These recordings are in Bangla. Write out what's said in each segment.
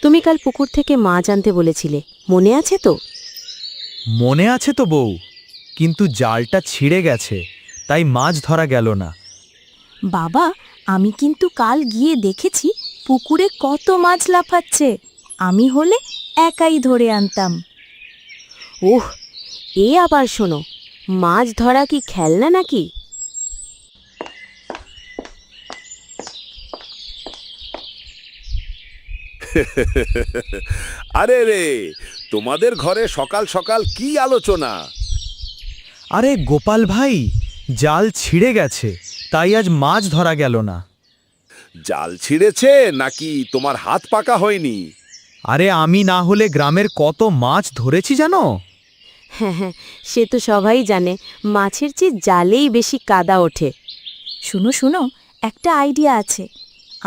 তুমি কাল পুকুর থেকে মাছ আনতে বলেছিলে, মনে আছে তো? মনে আছে তো বউ, কিন্তু জালটা ছিঁড়ে গেছে, তাই মাছ ধরা গেল না। বাবা, আমি কিন্তু কাল গিয়ে দেখেছি পুকুরে কত মাছ লাফাচ্ছে। আমি হলে একাই ধরে আনতাম। ওহ, এ আবার শোনো, মাছ ধরা কি খেলনা নাকি? আরে রে, তোমাদের ঘরে সকাল সকাল কি আলোচনা? আরে গোপাল ভাই, জাল ছিঁড়ে গেছে, তাই আজ মাছ ধরা গেল না। জাল ছিঁড়েছে নাকি তোমার হাত পাকা হয়নি? আরে আমি না হলে গ্রামের কত মাছ ধরেছি জানো? হ্যাঁ হ্যাঁ, সে তো সবাই জানে, মাছের চেয়ে জালেই বেশি কাদা ওঠে। শুনো শুনো, একটা আইডিয়া আছে।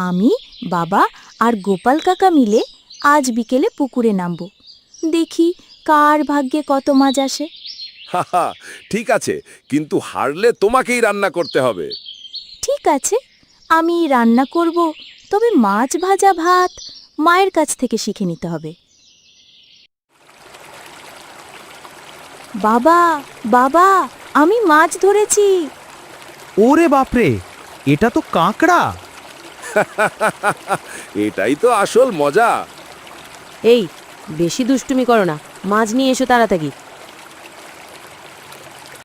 আমি, বাবা আর গোপাল কাকা মিলে আজ বিকেলে পুকুরে নামব। দেখি কার ভাগ্যে কত মাছ আসে। হাহা, ঠিক আছে, কিন্তু হারলে তোমাকেই রান্না করতে হবে। ঠিক আছে, আমি রান্না করব, তবে মাছ ভাজা ভাত মায়ের কাছ থেকে শিখে নিতে হবে। বাবা, বাবা, আমি মাছ ধরেছি। ওরে বাপরে, এটা তো কাঁকড়া। এটাই তো আসল মজা। এই, বেশি দুষ্টুমি করো না, মাছ নিয়ে এসো তাড়াতাড়ি।